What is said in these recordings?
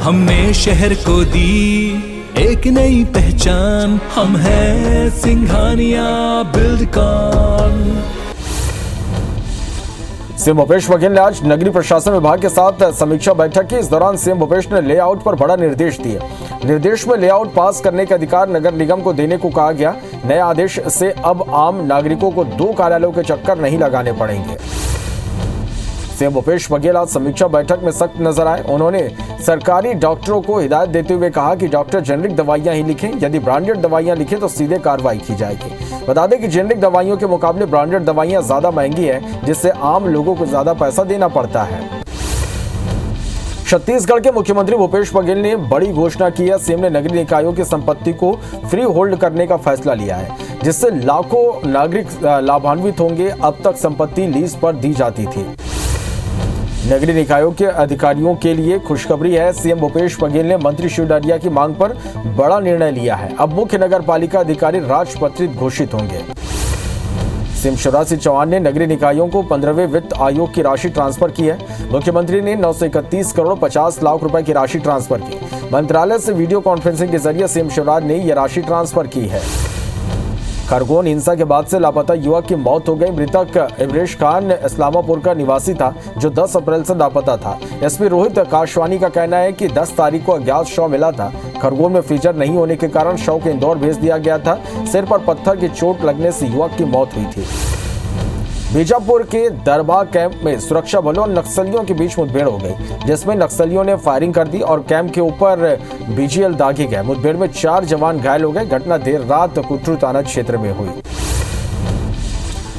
हमने शहर को दी एक नई पहचान, हम हैं सिंघानिया बिल्डकॉन। सीएम भूपेश बघेल ने आज नगरीय प्रशासन विभाग के साथ समीक्षा बैठक की। इस दौरान सीएम भूपेश ने लेआउट पर बड़ा निर्देश दिए। निर्देश में लेआउट पास करने का अधिकार नगर निगम को देने को कहा गया। नए आदेश से अब आम नागरिकों को 2 कार्यालयों के चक्कर नहीं लगाने पड़ेंगे। सीएम भूपेश बघेल आज समीक्षा बैठक में सख्त नजर आए। उन्होंने सरकारी डॉक्टरों को हिदायत देते हुए कहा कि डॉक्टर जेनेरिक दवाइयां ही लिखें, यदि ब्रांडेड दवाइयां लिखें तो सीधे कार्रवाई की जाएगी। बता दें कि जेनेरिक दवाइयों के मुकाबले ब्रांडेड दवाइयां ज्यादा महंगी है, जिससे आम लोगों को ज्यादा पैसा देना पड़ता है। छत्तीसगढ़ के मुख्यमंत्री भूपेश बघेल ने बड़ी घोषणा की है। सीएम ने नगरीय निकायों की संपत्ति को फ्री होल्ड करने का फैसला लिया है, जिससे लाखों नागरिक लाभान्वित होंगे। अब तक संपत्ति लीज पर दी जाती थी। नगरीय निकायों के अधिकारियों के लिए खुशखबरी है। सीएम भूपेश बघेल ने मंत्री शिव डहरिया की मांग पर बड़ा निर्णय लिया है। अब मुख्य नगर पालिका अधिकारी राजपत्रित घोषित होंगे। सीएम शिवराज सिंह चौहान ने नगरीय निकायों को 15वें वित्त आयोग की राशि ट्रांसफर की है। मुख्यमंत्री ने 931 करोड़ 50 लाख रुपए की राशि ट्रांसफर की। मंत्रालय से वीडियो कॉन्फ्रेंसिंग के जरिए सीएम शिवराज ने यह राशि ट्रांसफर की है। खरगोन हिंसा के बाद से लापता युवक की मौत हो गई। मृतक इब्रेश खान इस्लामापुर का निवासी था, जो 10 अप्रैल से लापता था। एसपी रोहित काशवानी का कहना है कि 10 तारीख को अज्ञात शव मिला था। खरगोन में फ्रीजर नहीं होने के कारण शव को इंदौर भेज दिया गया था। सिर पर पत्थर की चोट लगने से युवक की मौत हुई थी। बीजापुर के दरबार कैंप में सुरक्षा बलों और नक्सलियों के बीच मुठभेड़ हो गई, जिसमें नक्सलियों ने फायरिंग कर दी और कैंप के ऊपर बीजीएल दागे गए। मुठभेड़ में 4 जवान घायल हो गए। घटना देर रात कुटरू थाना क्षेत्र में हुई।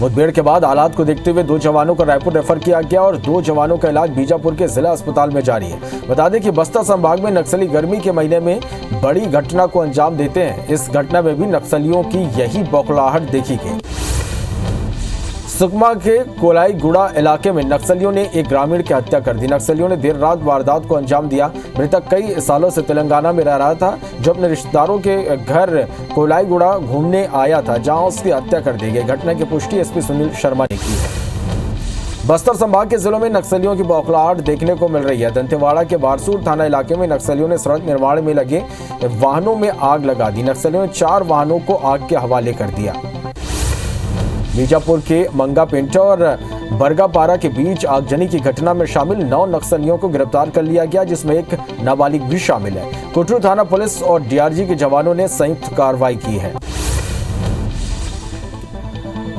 मुठभेड़ के बाद हालात को देखते हुए 2 जवानों को रायपुर रेफर किया गया और 2 जवानों का इलाज बीजापुर के जिला अस्पताल में जारी है। बता दें कि बस्तर संभाग में नक्सली गर्मी के महीने में बड़ी घटना को अंजाम देते हैं। इस घटना में भी नक्सलियों की यही बौखलाहट देखी गई। सुकमा के कोलाईगुड़ा इलाके में नक्सलियों ने एक ग्रामीण की हत्या कर दी। नक्सलियों ने देर रात वारदात को अंजाम दिया। मृतक कई सालों से तेलंगाना में रह रहा था, जो अपने रिश्तेदारों के घर कोलाईगुड़ा घूमने आया था, जहां उसकी हत्या कर दी गई। घटना की पुष्टि एसपी सुनील शर्मा ने की है। बस्तर संभाग के जिलों में नक्सलियों की बौखलाहट देखने को मिल रही है। दंतेवाड़ा के बारसूर थाना इलाके में नक्सलियों ने सड़क निर्माण में लगे वाहनों में आग लगा दी। नक्सलियों ने 4 वाहनों को आग के हवाले कर दिया। बीजापुर के मंगा पेंटा और बरगापारा के बीच आगजनी की घटना में शामिल 9 नक्सलियों को गिरफ्तार कर लिया गया, जिसमें एक नाबालिग भी शामिल है। कुटरू थाना पुलिस और डीआरजी के जवानों ने संयुक्त कार्रवाई की है।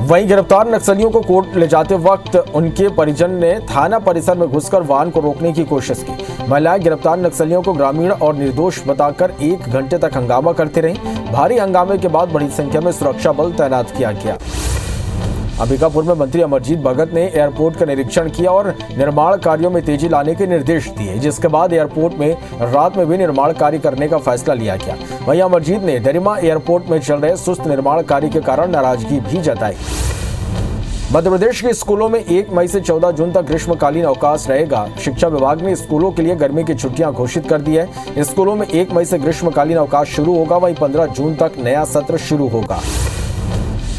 वहीं गिरफ्तार नक्सलियों को कोर्ट ले जाते वक्त उनके परिजन ने थाना परिसर में घुसकर वाहन को रोकने की कोशिश की। महिलाएं गिरफ्तार नक्सलियों को ग्रामीण और निर्दोष बताकर 1 घंटे तक हंगामा करते रहीं। भारी हंगामे के बाद बड़ी संख्या में सुरक्षा बल तैनात किया गया। अंबिकापुर में मंत्री अमरजीत भगत ने एयरपोर्ट का निरीक्षण किया और निर्माण कार्यों में तेजी लाने के निर्देश दिए, जिसके बाद एयरपोर्ट में रात में भी निर्माण कार्य करने का फैसला लिया गया। वहीं अमरजीत ने डरिमा एयरपोर्ट में चल रहे सुस्त निर्माण कार्य के कारण नाराजगी भी जताई। मध्य प्रदेश के स्कूलों में 1 मई से 14 जून तक ग्रीष्मकालीन अवकाश रहेगा। शिक्षा विभाग ने स्कूलों के लिए गर्मी की छुट्टियां घोषित कर दी है। स्कूलों में 1 मई से ग्रीष्मकालीन अवकाश शुरू होगा, वहीं 15 जून तक नया सत्र शुरू होगा।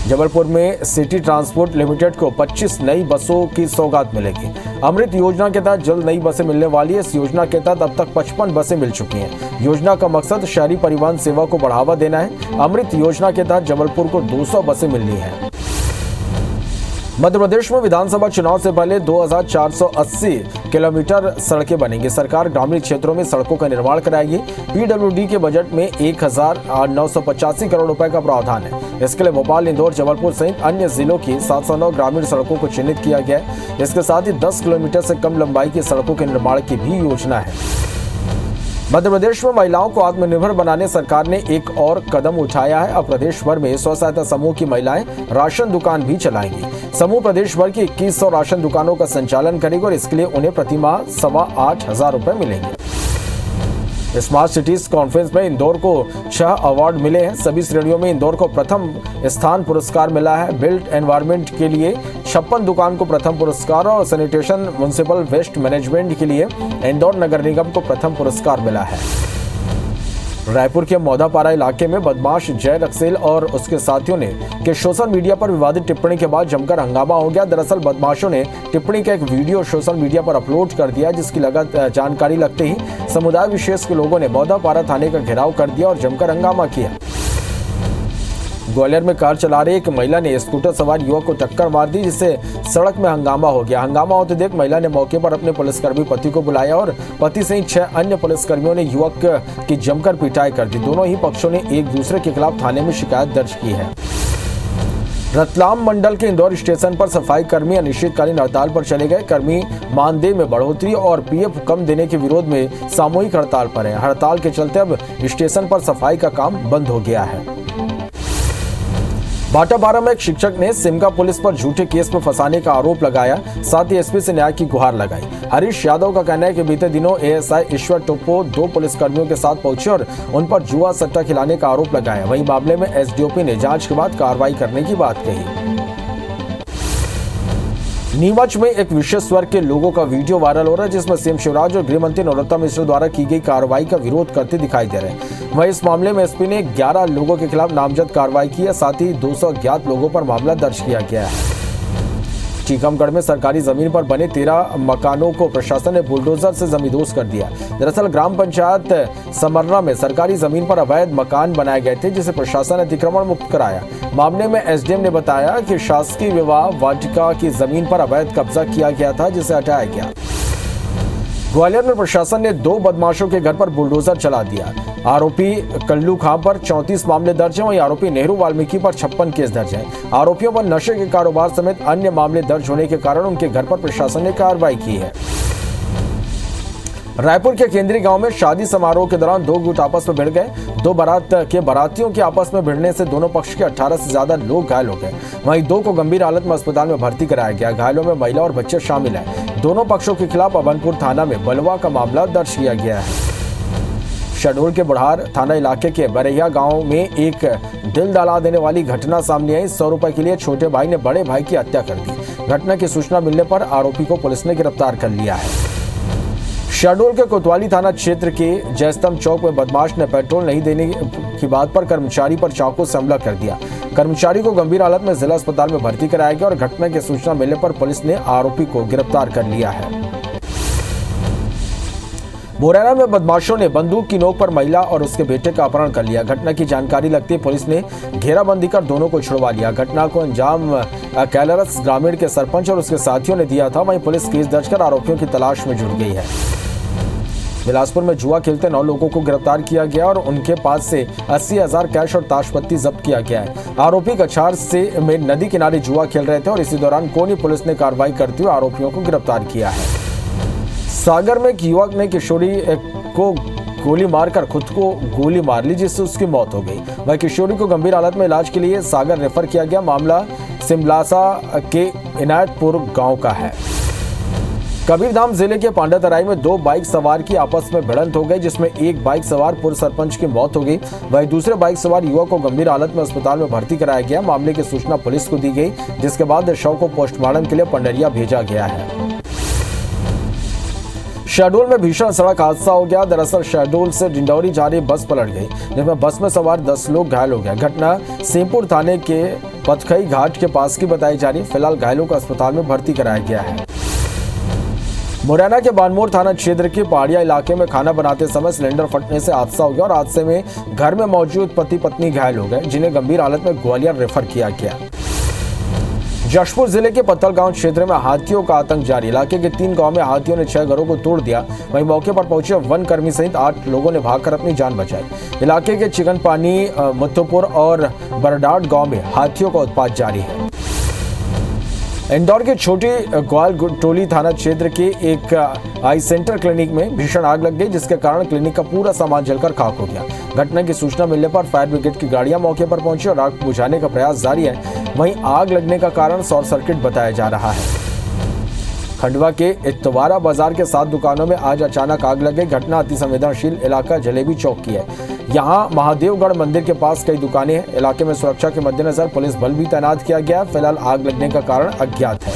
जबलपुर में सिटी ट्रांसपोर्ट लिमिटेड को 25 नई बसों की सौगात मिलेगी। अमृत योजना के तहत जल्द नई बसें मिलने वाली है। इस योजना के तहत अब तक 55 बसें मिल चुकी हैं। योजना का मकसद शहरी परिवहन सेवा को बढ़ावा देना है। अमृत योजना के तहत जबलपुर को 200 बसें मिलनी है। मध्य प्रदेश में विधानसभा चुनाव से पहले 2480 किलोमीटर सड़कें बनेंगी। सरकार ग्रामीण क्षेत्रों में सड़कों का निर्माण कराएगी। पीडब्ल्यूडी के बजट में 1985 करोड़ रुपए का प्रावधान है। इसके लिए भोपाल, इंदौर, जबलपुर सहित अन्य जिलों की 709 ग्रामीण सड़कों को चिन्हित किया गया है। इसके साथ ही 10 किलोमीटर से कम लंबाई की सड़कों के निर्माण की भी योजना है। मध्य प्रदेश में महिलाओं को आत्मनिर्भर बनाने सरकार ने एक और कदम उठाया है। अब प्रदेश भर में स्व सहायता समूह की महिलाएं राशन दुकान भी चलाएंगी। समूह प्रदेश भर की 2100 राशन दुकानों का संचालन करेगा और इसके लिए उन्हें प्रतिमाह 8,500 रुपए मिलेंगे। स्मार्ट सिटीज कॉन्फ्रेंस में इंदौर को 6 अवार्ड मिले हैं। सभी श्रेणियों में इंदौर को प्रथम स्थान पुरस्कार मिला है। बिल्ट एनवायरनमेंट के लिए 56 दुकान को प्रथम पुरस्कार और सैनिटेशन म्युनिसिपल वेस्ट मैनेजमेंट के लिए इंदौर नगर निगम को प्रथम पुरस्कार मिला है। रायपुर के मौदापारा इलाके में बदमाश जय रक्सेल और उसके साथियों ने के सोशल मीडिया पर विवादित टिप्पणी के बाद जमकर हंगामा हो गया। दरअसल बदमाशों ने टिप्पणी का एक वीडियो सोशल मीडिया पर अपलोड कर दिया, जिसकी जानकारी लगते ही समुदाय विशेष के लोगों ने मौदापारा थाने का घेराव कर दिया और जमकर हंगामा किया। ग्वालियर में कार चला रही एक महिला ने स्कूटर सवार युवक को टक्कर मार दी, जिससे सड़क में हंगामा हो गया। हंगामा होते देख महिला ने मौके पर अपने पुलिसकर्मी पति को बुलाया और पति सहित 6 अन्य पुलिसकर्मियों ने युवक की जमकर पिटाई कर दी। दोनों ही पक्षों ने एक दूसरे के खिलाफ थाने में शिकायत दर्ज की है। रतलाम मंडल के इंदौर स्टेशन पर सफाई कर्मी अनिश्चितकालीन हड़ताल पर चले गए। कर्मी मानदेय में बढ़ोतरी और पीएफ कम देने के विरोध में सामूहिक हड़ताल पर है। हड़ताल के चलते अब स्टेशन पर सफाई का काम बंद हो गया है। भाटापारा में एक शिक्षक ने सिमगा पुलिस पर झूठे केस में फंसाने का आरोप लगाया, साथ ही एसपी से न्याय की गुहार लगाई। हरीश यादव का कहना है कि बीते दिनों एएसआई ईश्वर टोप्पो 2 पुलिसकर्मियों के साथ पहुंचे और उन पर जुआ सट्टा खिलाने का आरोप लगाया। वहीं मामले में एसडीओपी ने जांच के बाद कार्रवाई करने की बात कही। नीमच में एक विशेष वर्ग के लोगों का वीडियो वायरल हो रहा है, जिसमें सीएम शिवराज और गृह मंत्री नरोत्तम मिश्र द्वारा की गई कार्रवाई का विरोध करते दिखाई दे रहे हैं। वहीं इस मामले में एसपी ने 11 लोगों के खिलाफ नामजद कार्रवाई की है, साथ ही 200 अज्ञात लोगों पर मामला दर्ज किया गया है। टीकमगढ़ में सरकारी जमीन पर बने 13 मकानों को प्रशासन ने बुलडोजर से जमींदोज कर दिया। दरअसल ग्राम पंचायत समर्रा में सरकारी जमीन पर अवैध मकान बनाए गए थे, जिसे प्रशासन ने अतिक्रमण मुक्त कराया। मामले में एसडीएम ने बताया कि शासकीय विवाह वाटिका की जमीन पर अवैध कब्जा किया गया था, जिसे हटाया गया। ग्वालियर में प्रशासन ने 2 बदमाशों के घर पर बुलडोजर चला दिया। आरोपी कल्लू खां पर 34 मामले दर्ज हैं, वहीं आरोपी नेहरू वाल्मीकि पर 56 केस दर्ज हैं। आरोपियों पर नशे के कारोबार समेत अन्य मामले दर्ज होने के कारण उनके घर पर प्रशासन ने कार्रवाई की है। रायपुर के केंद्रीय गांव में शादी समारोह के दौरान 2 गुट आपस में भिड़ गए। 2 बारात के बारातियों के आपस में भिड़ने से दोनों पक्ष के 18 से ज्यादा लोग घायल हो गए। वहीं 2 को गंभीर हालत में अस्पताल में भर्ती कराया गया। घायलों में महिला और बच्चे शामिल हैं। दोनों पक्षों के खिलाफ अभनपुर थाना में बलवा का मामला दर्ज किया गया है। शहडोल के बुढ़ार थाना इलाके के बरैया गांव में एक दिल दहला देने वाली घटना सामने आई। 100 रुपए के लिए छोटे भाई ने बड़े भाई की हत्या कर दी। घटना की सूचना मिलने पर आरोपी को पुलिस ने गिरफ्तार कर लिया है। शहडोल के कोतवाली थाना क्षेत्र के जयस्तंभ चौक में बदमाश ने पेट्रोल नहीं देने की बात पर कर्मचारी पर चाकू से हमला कर दिया। कर्मचारी को गंभीर हालत में जिला अस्पताल में भर्ती कराया गया और घटना की सूचना मिलने पर पुलिस ने आरोपी को गिरफ्तार कर लिया है। मुरैना में बदमाशों ने बंदूक की नोक पर महिला और उसके बेटे का अपहरण कर लिया। घटना की जानकारी लगते ही पुलिस ने घेराबंदी कर दोनों को छुड़वा लिया। घटना को अंजाम कैलरस ग्रामीण के सरपंच और उसके साथियों ने दिया था। वहीं पुलिस केस दर्ज कर आरोपियों की तलाश में जुट गई है। बिलासपुर में जुआ खेलते 9 लोगों को गिरफ्तार किया गया और उनके पास से 80,000 कैश और ताशपत्ती जब्त किया गया है। आरोपी कछार से में नदी किनारे जुआ खेल रहे थे और इसी दौरान कोनी पुलिस ने कार्रवाई करते हुए आरोपियों को गिरफ्तार किया है। सागर में एक युवक ने किशोरी को गोली मारकर खुद को गोली मार ली, जिससे उसकी मौत हो गई। वह किशोरी को गंभीर हालत में इलाज के लिए सागर रेफर किया गया। मामला सिमलासा के इनायतपुर गांव का है। कबीरधाम जिले के पांडातराई में 2 बाइक सवार की आपस में भिड़ंत हो गई, जिसमें एक बाइक सवार पूर्व सरपंच की मौत हो गई। वहीं दूसरे बाइक सवार युवक को गंभीर हालत में अस्पताल में भर्ती कराया गया। मामले की सूचना पुलिस को दी गई, जिसके बाद शव को पोस्टमार्टम के लिए पंडरिया भेजा गया है। शहडोल में भीषण सड़क हादसा हो गया। दरअसल शहडोल से डिंडौरी जा रही बस पलट गई, जिसमें बस में सवार 10 लोग घायल हो गए। घटना सीमपुर थाने के पथखई घाट के पास की बताई जा रही। फिलहाल घायलों को अस्पताल में भर्ती कराया गया है। मुरैना के बानमोर थाना क्षेत्र के पहाड़िया इलाके में खाना बनाते समय सिलेंडर फटने से हादसा हो गया और हादसे में घर में मौजूद पति पत्नी घायल हो गए, जिन्हें गंभीर हालत में ग्वालियर रेफर किया गया। जशपुर जिले के पत्तल गांव क्षेत्र में हाथियों का आतंक जारी। इलाके के 3 गांव में हाथियों ने 6 घरों को तोड़ दिया। वहीं मौके पर पहुंचे वन कर्मी सहित 8 लोगों ने भागकर अपनी जान बचाई। इलाके के चिकन पानी, मुत्तुपुर और बरडाट गांव में हाथियों का उत्पात जारी है। इंदौर के छोटी ग्वाल टोली थाना क्षेत्र के एक आई सेंटर क्लिनिक में भीषण आग लग गई, जिसके कारण क्लिनिक का पूरा सामान जलकर खाक हो गया। घटना की सूचना मिलने पर फायर ब्रिगेड की गाड़ियां मौके पर पहुंची और आग बुझाने का प्रयास जारी है। वहीं आग लगने का कारण शॉर्ट सर्किट बताया जा रहा है। खंडवा के इतवारा बाजार के 7 दुकानों में आज अचानक आग लग गई। घटना अति संवेदनशील इलाका जलेबी चौक की है। यहाँ महादेवगढ़ मंदिर के पास कई दुकानें हैं। इलाके में सुरक्षा के मद्देनजर पुलिस बल भी तैनात किया गया। फिलहाल आग लगने का कारण अज्ञात है।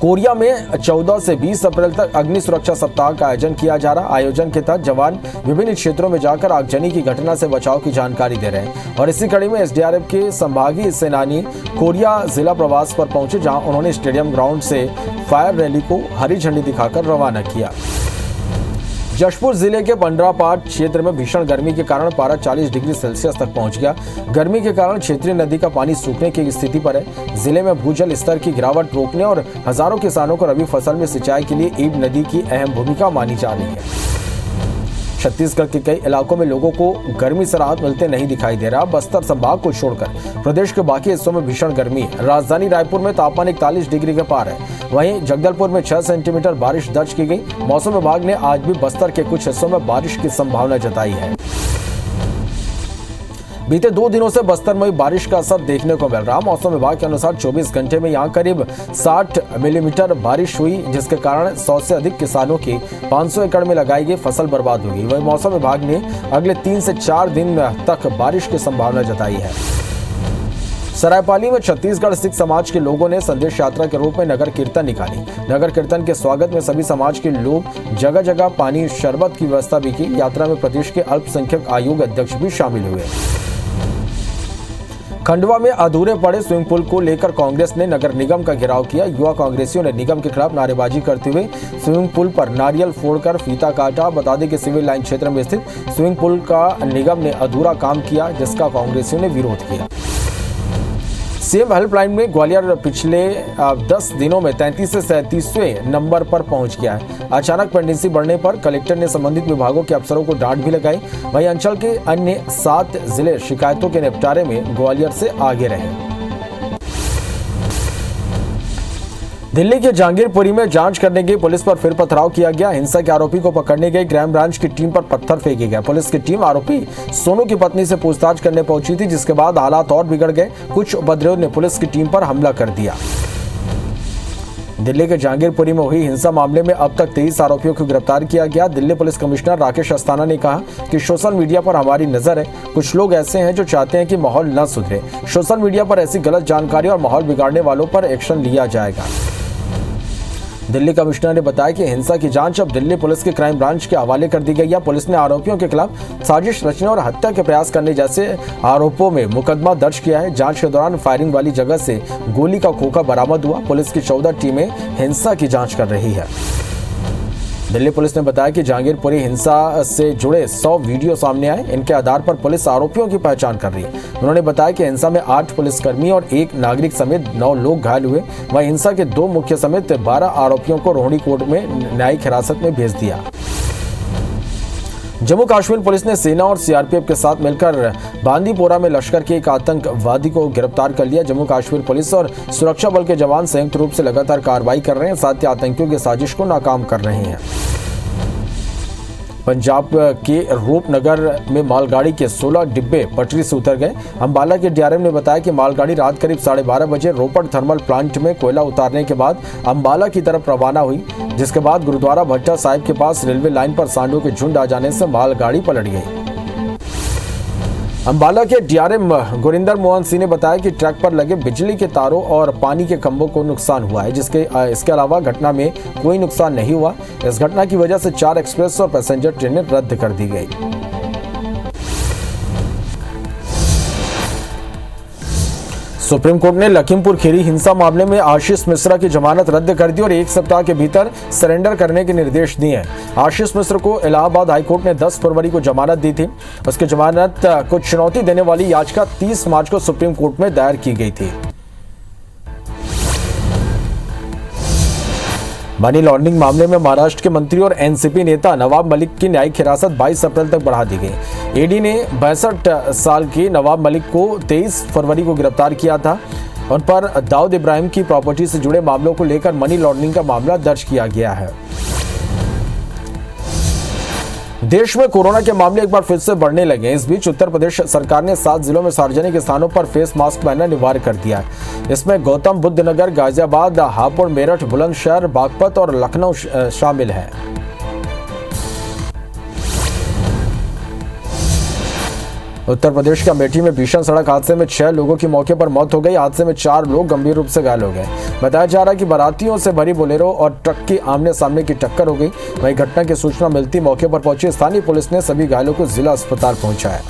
कोरिया में 14 से 20 अप्रैल तक अग्नि सुरक्षा सप्ताह का आयोजन किया जा रहा। आयोजन के तहत जवान विभिन्न क्षेत्रों में जाकर आगजनी की घटना से बचाव की जानकारी दे रहे हैं और इसी कड़ी में एसडीआरएफ के संभागीय सेनानी कोरिया जिला प्रवास पर पहुंचे, जहां उन्होंने स्टेडियम ग्राउंड से फायर रैली को हरी झंडी दिखाकर रवाना किया। जशपुर जिले के पंडरापाट क्षेत्र में भीषण गर्मी के कारण पारा 40 डिग्री सेल्सियस तक पहुंच गया। गर्मी के कारण क्षेत्रीय नदी का पानी सूखने की स्थिति पर है। जिले में भूजल स्तर की गिरावट रोकने और हजारों किसानों को रबी फसल में सिंचाई के लिए ईब नदी की अहम भूमिका मानी जा रही है। छत्तीसगढ़ के कई इलाकों में लोगों को गर्मी से राहत मिलते नहीं दिखाई दे रहा। बस्तर संभाग को छोड़कर प्रदेश के बाकी हिस्सों में भीषण गर्मी है। राजधानी रायपुर में तापमान 41 डिग्री के पार है। वहीं जगदलपुर में 6 सेंटीमीटर बारिश दर्ज की गई। मौसम विभाग ने आज भी बस्तर के कुछ हिस्सों में बारिश की संभावना जताई है। बीते 2 दिनों से बस्तर में बारिश का असर देखने को मिल रहा। मौसम विभाग के अनुसार 24 घंटे में यहां करीब 60 मिलीमीटर बारिश हुई, जिसके कारण 100 से अधिक किसानों की 500 एकड़ में लगाई गई फसल बर्बाद हो गई। वहीं मौसम विभाग ने अगले 3 से 4 दिन तक बारिश की संभावना जताई है। सरायपाली में छत्तीसगढ़ सिख समाज के लोगों ने संदेश यात्रा के रूप में नगर कीर्तन निकाली। नगर कीर्तन के स्वागत में सभी समाज के लोग जगह जगह पानी शरबत की व्यवस्था भी की। यात्रा में प्रदेश के अल्पसंख्यक आयोग अध्यक्ष भी शामिल हुए। खंडवा में अधूरे पड़े स्विमिंग पूल को लेकर कांग्रेस ने नगर निगम का घेराव किया। युवा कांग्रेसियों ने निगम के खिलाफ नारेबाजी करते हुए स्विमिंग पूल पर नारियल फोड़कर फीता काटा। बता दें कि सिविल लाइन क्षेत्र में स्थित स्विमिंग पूल का निगम ने अधूरा काम किया, जिसका कांग्रेसियों ने विरोध किया। सीएम हेल्पलाइन में ग्वालियर पिछले 10 दिनों में 33 से 37वें नंबर पर पहुंच गया है। अचानक पेंडेंसी बढ़ने पर कलेक्टर ने संबंधित विभागों के अफसरों को डांट भी लगाई। वहीं अंचल के अन्य 7 जिले शिकायतों के निपटारे में ग्वालियर से आगे रहे। दिल्ली के जहांगीरपुरी में जांच करने गई पुलिस पर फिर पथराव किया गया। हिंसा के आरोपी को पकड़ने गई क्राइम ब्रांच की टीम पर पत्थर फेंके गए। पुलिस की टीम आरोपी सोनू की पत्नी से पूछताछ करने पहुंची थी, जिसके बाद हालात और बिगड़ गए। कुछ उपद्रवियों ने पुलिस की टीम पर हमला कर दिया। दिल्ली के जहांगीरपुरी में हुई हिंसा मामले में अब तक 23 आरोपियों को गिरफ्तार किया गया। दिल्ली पुलिस कमिश्नर राकेश अस्थाना ने कहा कि सोशल मीडिया पर हमारी नजर है। कुछ लोग ऐसे हैं जो चाहते हैं कि माहौल न सुधरे। सोशल मीडिया पर ऐसी गलत जानकारी और माहौल बिगाड़ने वालों पर एक्शन लिया जाएगा। दिल्ली कमिश्नर ने बताया कि हिंसा की जांच अब दिल्ली पुलिस के क्राइम ब्रांच के हवाले कर दी गई है। पुलिस ने आरोपियों के खिलाफ साजिश रचने और हत्या के प्रयास करने जैसे आरोपों में मुकदमा दर्ज किया है। जांच के दौरान फायरिंग वाली जगह से गोली का खोखा बरामद हुआ। पुलिस की 14 टीमें हिंसा की जांच कर रही है। दिल्ली पुलिस ने बताया कि जहांगीरपुरी हिंसा से जुड़े 100 वीडियो सामने आए। इनके आधार पर पुलिस आरोपियों की पहचान कर रही है। उन्होंने बताया कि हिंसा में 8 पुलिसकर्मी और 1 नागरिक समेत 9 लोग घायल हुए। वहीं हिंसा के 2 मुख्य समेत 12 आरोपियों को रोहिणी कोर्ट में न्यायिक हिरासत में भेज दिया। जम्मू कश्मीर पुलिस ने सेना और सीआरपीएफ के साथ मिलकर बांदीपोरा में लश्कर के एक आतंकवादी को गिरफ्तार कर लिया। जम्मू कश्मीर पुलिस और सुरक्षा बल के जवान संयुक्त रूप से लगातार कार्रवाई कर रहे हैं, साथ ही आतंकियों की साजिश को नाकाम कर रहे हैं। पंजाब के रूपनगर में मालगाड़ी के 16 डिब्बे पटरी से उतर गए। अंबाला के डीआरएम ने बताया कि मालगाड़ी रात करीब 12:30 बजे रोपड़ थर्मल प्लांट में कोयला उतारने के बाद अंबाला की तरफ रवाना हुई, जिसके बाद गुरुद्वारा भट्टा साहिब के पास रेलवे लाइन पर सांडों के झुंड आ जाने से मालगाड़ी पलट गई। अंबाला के डीआरएम गुरिंदर मोहन सिंह ने बताया कि ट्रक पर लगे बिजली के तारों और पानी के खंभों को नुकसान हुआ है, इसके अलावा घटना में कोई नुकसान नहीं हुआ। इस घटना की वजह से 4 एक्सप्रेस और पैसेंजर ट्रेनें रद्द कर दी गई। सुप्रीम कोर्ट ने लखीमपुर खीरी हिंसा मामले में आशीष मिश्रा की जमानत रद्द कर दी और 1 सप्ताह के भीतर सरेंडर करने के निर्देश दिए हैं। आशीष मिश्रा को इलाहाबाद हाईकोर्ट ने 10 फरवरी को जमानत दी थी। उसकी जमानत को चुनौती देने वाली याचिका 30 मार्च को सुप्रीम कोर्ट में दायर की गई थी। मनी लॉन्ड्रिंग मामले में महाराष्ट्र के मंत्री और एनसीपी नेता नवाब मलिक की न्यायिक हिरासत 22 अप्रैल तक बढ़ा दी गई। ईडी ने 62 साल के नवाब मलिक को 23 फरवरी को गिरफ्तार किया था। उन पर दाऊद इब्राहिम की प्रॉपर्टी से जुड़े मामलों को लेकर मनी लॉन्ड्रिंग का मामला दर्ज किया गया है। देश में कोरोना के मामले एक बार फिर से बढ़ने लगे। इस बीच उत्तर प्रदेश सरकार ने 7 जिलों में सार्वजनिक स्थानों पर फेस मास्क पहनना अनिवार्य कर दिया है। इसमें गौतम बुद्ध नगर, गाजियाबाद, हापुड़, मेरठ, बुलंदशहर, बागपत और लखनऊ शामिल है। उत्तर प्रदेश के अमेठी में भीषण सड़क हादसे में 6 लोगों की मौके पर मौत हो गई। हादसे में 4 लोग गंभीर रूप से घायल हो गए। बताया जा रहा है कि बारातियों से भरी बोलेरो और ट्रक की आमने सामने की टक्कर हो गई। वहीं घटना की सूचना मिलती मौके पर पहुंची स्थानीय पुलिस ने सभी घायलों को जिला अस्पताल पहुंचाया।